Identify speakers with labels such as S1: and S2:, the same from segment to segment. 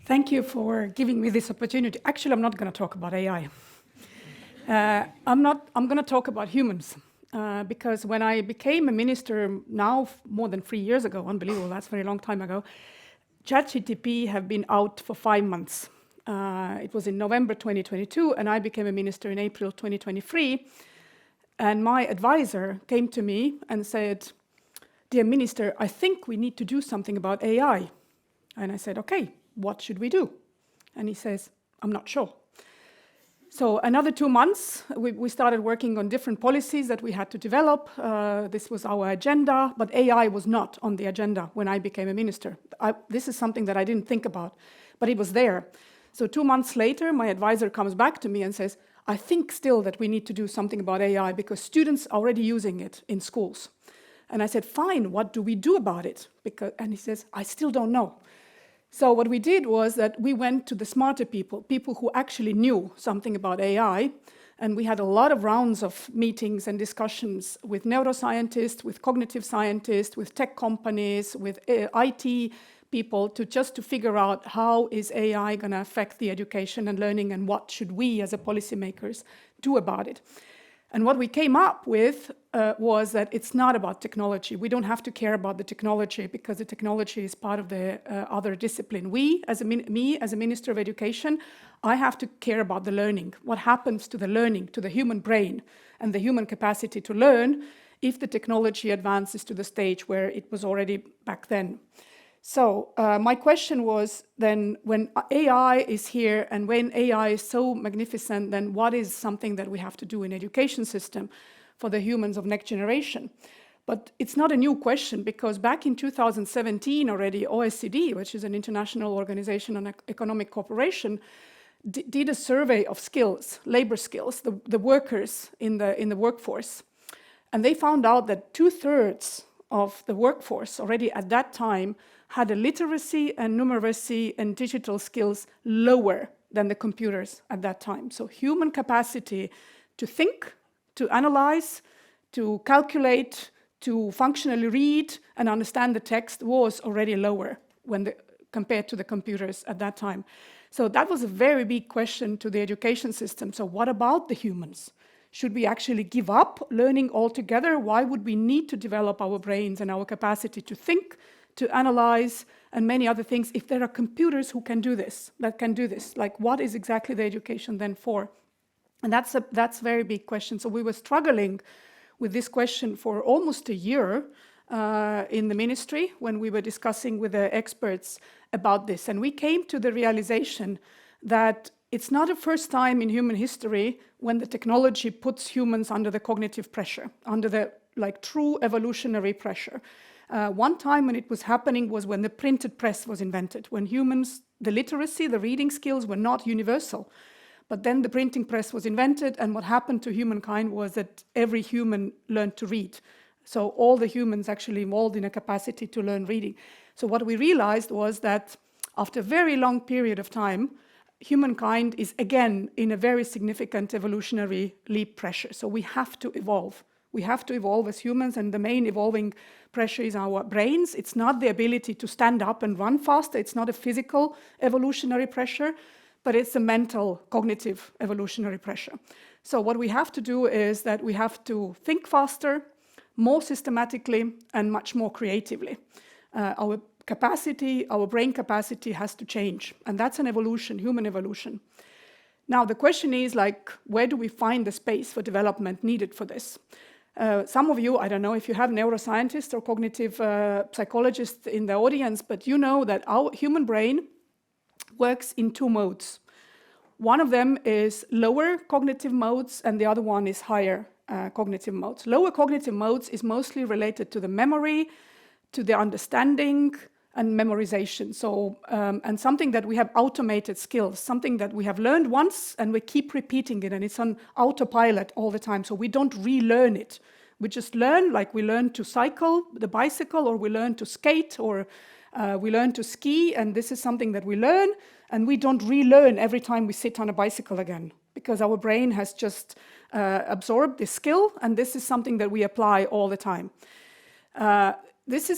S1: Thank you for giving me this opportunity. Actually, I'm not going to talk about AI. I'm going to talk about humans. Because when I became a minister now more than 3 years ago, unbelievable, that's a very long time ago, ChatGPT have been out for 5 months. It was in November 2022, and I became a minister in April 2023. And my advisor came to me and said, "Dear minister, I think we need to do something about AI." And I said, "Okay, what should we do?" And he says, "I'm not sure." So another 2 months, we started working on different policies that we had to develop. This was our agenda, but AI was not on the agenda when I became a minister. This is something that I didn't think about, but it was there. So 2 months later, my advisor comes back to me and says, "I think still that we need to do something about AI because students are already using it in schools." And I said, "Fine, what do we do about it?" And he says, "I still don't know." So what we did was that we went to the smarter people who actually knew something about AI, and we had a lot of rounds of meetings and discussions with neuroscientists, with cognitive scientists, with tech companies, with IT people to figure out how is AI going to affect the education and learning and what should we as a policymakers do about it. And what we came up with was that it's not about technology. We don't have to care about the technology because the technology is part of the other discipline. Me as a Minister of Education, I have to care about the learning. What happens to the learning, to the human brain and the human capacity to learn if the technology advances to the stage where it was already back then. So my question was then, when AI is here and when AI is so magnificent, then what is something that we have to do in education system for the humans of next generation? But it's not a new question because back in 2017 already, OECD, which is an international organization on economic cooperation, did a survey of skills, labor skills, the workers in the workforce. And they found out that 2/3 of the workforce already at that time had a literacy and numeracy and digital skills lower than the computers at that time. So human capacity to think, to analyze, to calculate, to functionally read and understand the text was already lower compared to the computers at that time. So that was a very big question to the education system. So what about the humans? Should we actually give up learning altogether? Why would we need to develop our brains and our capacity to think, to analyze, and many other things if there are computers who can do this, that can do this? Like, what is exactly the education then for? And that's a very big question. So we were struggling with this question for almost a year in the ministry when we were discussing with the experts about this. And we came to the realization that it's not the first time in human history when the technology puts humans under the cognitive pressure, under the true evolutionary pressure. One time when it was happening was when the printed press was invented, when humans, the literacy, the reading skills were not universal. But then the printing press was invented, and what happened to humankind was that every human learned to read. So all the humans actually evolved in a capacity to learn reading. So what we realized was that after a very long period of time, humankind is again in a very significant evolutionary leap pressure. So we have to evolve. We have to evolve as humans, and the main evolving pressure is our brains. It's not the ability to stand up and run faster. It's not a physical evolutionary pressure, but it's a mental, cognitive evolutionary pressure. So what we have to do is that we have to think faster, more systematically, and much more creatively. Our capacity, our brain capacity has to change, and that's an evolution, human evolution. Now, the question is, where do we find the space for development needed for this? Some of you, I don't know if you have neuroscientists or cognitive psychologists in the audience, but you know that our human brain works in 2 modes. One of them is lower cognitive modes, and the other one is higher cognitive modes. Lower cognitive modes is mostly related to the memory, to the understanding, and memorization. So, and something that we have automated skills, something that we have learned once and we keep repeating it, and it's on autopilot all the time. So we don't relearn it. We just learn, like we learn to cycle the bicycle, or we learn to skate, or we learn to ski, and this is something that we learn, and we don't relearn every time we sit on a bicycle again, because our brain has just absorbed this skill, and this is something that we apply all the time. This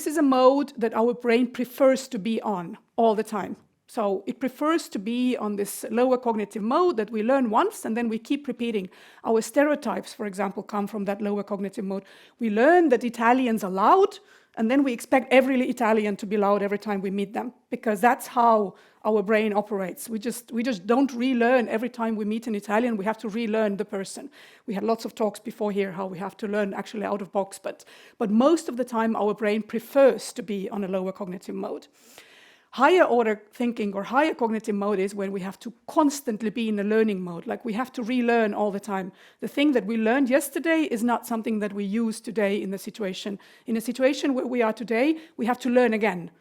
S1: is a mode that our brain prefers to be on all the time. So it prefers to be on this lower cognitive mode that we learn once and then we keep repeating. Our stereotypes, for example, come from that lower cognitive mode. We learn that Italians are loud, and then we expect every Italian to be loud every time we meet them, because that's how our brain operates. We just don't relearn every time we meet an Italian. We have to relearn the person. We had lots of talks before here how we have to learn actually out of box, but most of the time our brain prefers to be on a lower cognitive mode. Higher order thinking or higher cognitive mode is when we have to constantly be in a learning mode, like we have to relearn all the time. The thing that we learned yesterday is not something that we use today in the situation. In a situation where we are today, we have to learn again.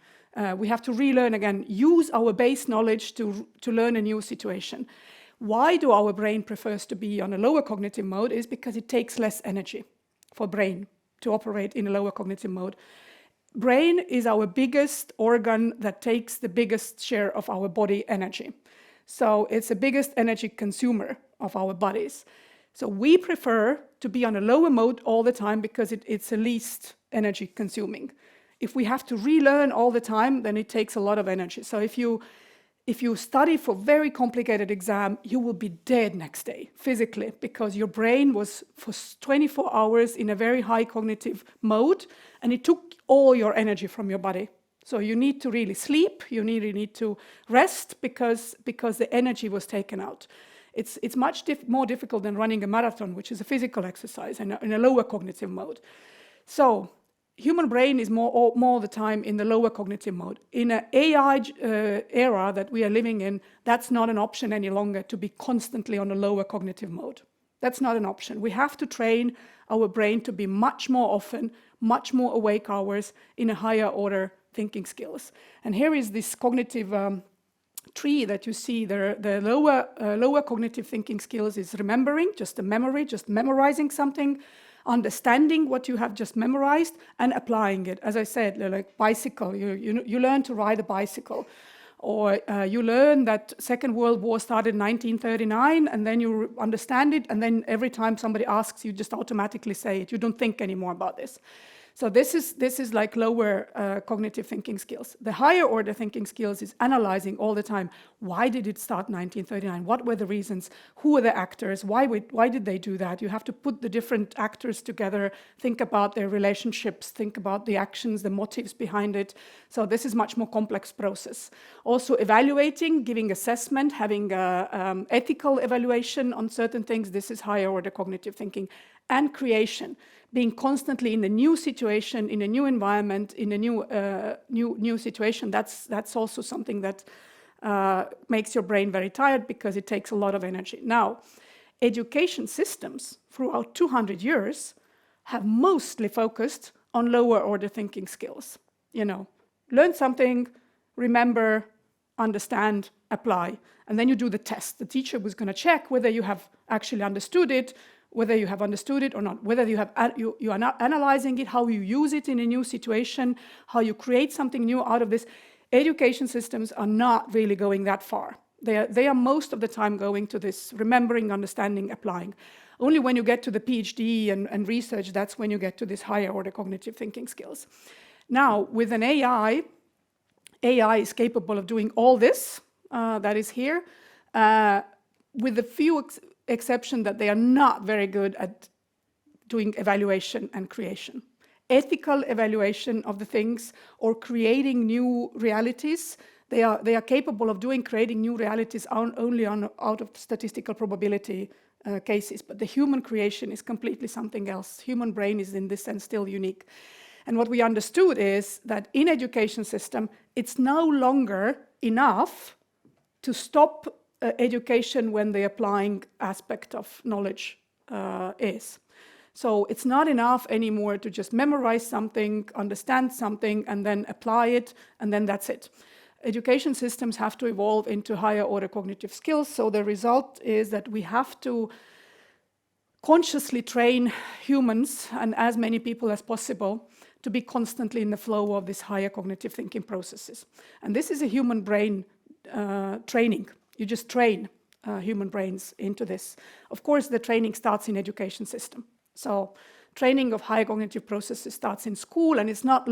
S1: We have to relearn again, use our base knowledge to learn a new situation. Why do our brain prefers to be on a lower cognitive mode is because it takes less energy for brain to operate in a lower cognitive mode. Brain is our biggest organ that takes the biggest share of our body energy. So it's the biggest energy consumer of our bodies. So we prefer to be on a lower mode all the time because it's the least energy consuming. If we have to relearn all the time, then it takes a lot of energy. So if you study for very complicated exam, you will be dead next day physically because your brain was for 24 hours in a very high cognitive mode and it took all your energy from your body. So you need to really sleep, you really need to rest because the energy was taken out. It's much more difficult than running a marathon, which is a physical exercise in a lower cognitive mode. So human brain is more the time in the lower cognitive mode. In an AI era that we are living in, that's not an option any longer to be constantly on a lower cognitive mode. That's not an option. We have to train our brain to be much more often, much more awake hours in a higher order thinking skills. And here is this cognitive tree that you see. The lower cognitive thinking skills is remembering, just the memory, just memorizing something, understanding what you have just memorized and applying it. As I said, like bicycle, you learn to ride a bicycle, or you learn that Second World War started in 1939, and then you understand it, and then every time somebody asks, you just automatically say it. You don't think anymore about this. So this is like lower cognitive thinking skills. The higher order thinking skills is analyzing all the time. Why did it start 1939? What were the reasons? Who were the actors? Why did they do that? You have to put the different actors together, think about their relationships, think about the actions, the motives behind it. So this is much more complex process. Also evaluating, giving assessment, having ethical evaluation on certain things. This is higher order cognitive thinking. And creation, being constantly in a new situation, in a new environment, in a new situation. That's also something that makes your brain very tired because it takes a lot of energy. Now, education systems throughout 200 years have mostly focused on lower order thinking skills. You know, learn something, remember, understand, apply, and then you do the test. The teacher was going to check whether you have actually understood it, whether you have understood it or not, whether you are not analyzing it, how you use it in a new situation, how you create something new out of this. Education systems are not really going that far. They are most of the time going to this remembering, understanding, applying. Only when you get to the PhD and research, that's when you get to this higher order cognitive thinking skills. Now, with an AI is capable of doing all this that is here, with a few exception that they are not very good at doing evaluation and creation. Ethical evaluation of the things or creating new realities, they are capable of creating new realities only out of statistical probability cases, but the human creation is completely something else. Human brain is in this sense still unique. And what we understood is that in education system, it's no longer enough to stop education when the applying aspect of knowledge is. So it's not enough anymore to just memorize something, understand something, and then apply it, and then that's it. Education systems have to evolve into higher order cognitive skills, so the result is that we have to consciously train humans, and as many people as possible, to be constantly in the flow of these higher cognitive thinking processes. And this is a human brain training. You just train human brains into this. Of course, the training starts in education system. So training of high cognitive processes starts in school, and it's not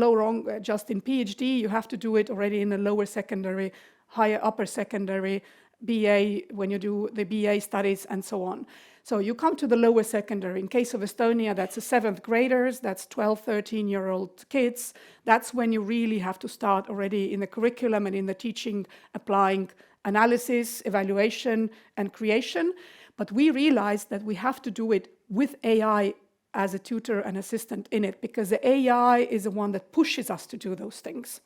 S1: just in PhD. You have to do it already in a lower secondary higher upper secondary, BA, when you do the BA studies and so on. So you come to the lower secondary. In case of Estonia, that's the 7th graders, that's 12, 13-year-old kids. That's when you really have to start already in the curriculum and in the teaching, applying analysis, evaluation, and creation. But we realized that we have to do it with AI as a tutor and assistant in it, because the AI is the one that pushes us to do those things.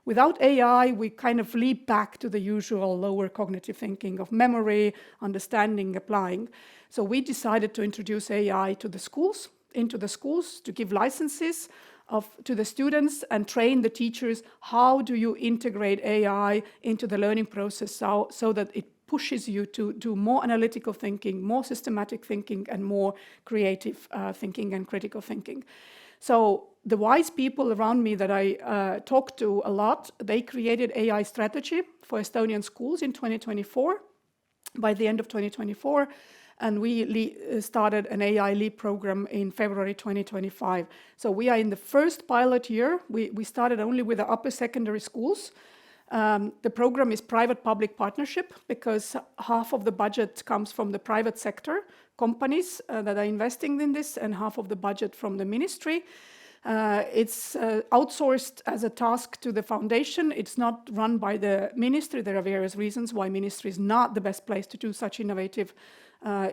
S1: Without AI, we kind of leap back to the usual lower cognitive thinking of memory, understanding, applying. So we decided to introduce AI to the schools, into the schools, to give licenses to the students and train the teachers. How do you integrate AI into the learning process so that it pushes you to do more analytical thinking, more systematic thinking, and more creative thinking and critical thinking. So the wise people around me that I talk to a lot, they created AI strategy for Estonian schools in 2024, by the end of 2024, and we started an AI Leap program in February 2025. So we are in the first pilot year. We started only with the upper secondary schools. The program is private-public partnership, because half of the budget comes from the private sector, companies that are investing in this, and half of the budget from the ministry. It's outsourced as a task to the foundation. It's not run by the ministry. There are various reasons why ministry is not the best place to do such innovative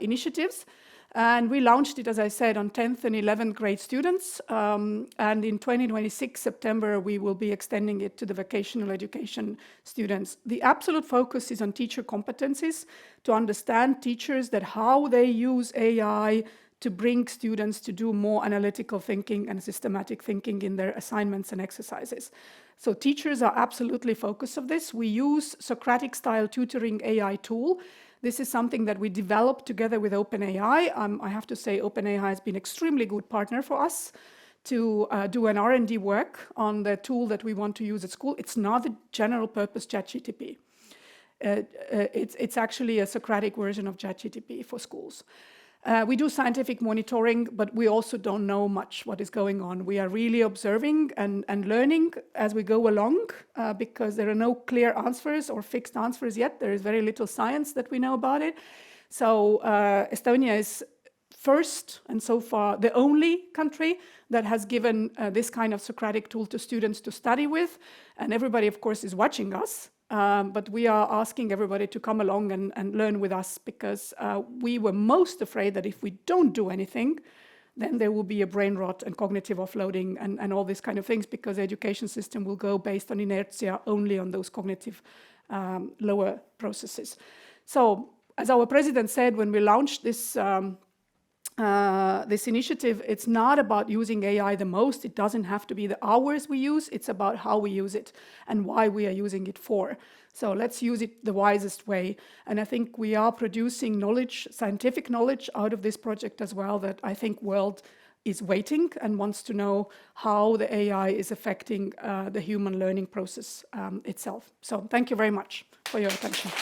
S1: initiatives. And we launched it, as I said, on 10th and 11th grade students. And in 2026, September, we will be extending it to the vocational education students. The absolute focus is on teacher competencies, to understand teachers that how they use AI to bring students to do more analytical thinking and systematic thinking in their assignments and exercises. So teachers are absolutely focused on this. We use Socratic-style tutoring AI tool. This is something that we developed together with OpenAI. I have to say OpenAI has been an extremely good partner for us to do an R&D work on the tool that we want to use at school. It's not a general purpose ChatGPT. It's actually a Socratic version of ChatGPT for schools. We do scientific monitoring, but we also don't know much what is going on. We are really observing and learning as we go along, because there are no clear answers or fixed answers yet. There is very little science that we know about it. So Estonia is first and so far the only country that has given this kind of Socratic tool to students to study with. And everybody, of course, is watching us. But we are asking everybody to come along and learn with us, because we were most afraid that if we don't do anything, then there will be a brain rot and cognitive offloading and all these kind of things, because the education system will go based on inertia only on those cognitive lower processes. So as our president said when we launched this this initiative, it's not about using AI the most. It doesn't have to be the hours we use. It's about how we use it and why we are using it for. So let's use it the wisest way. And I think we are producing knowledge, scientific knowledge out of this project as well, that I think world is waiting and wants to know how the AI is affecting the human learning process itself. So thank you very much for your attention.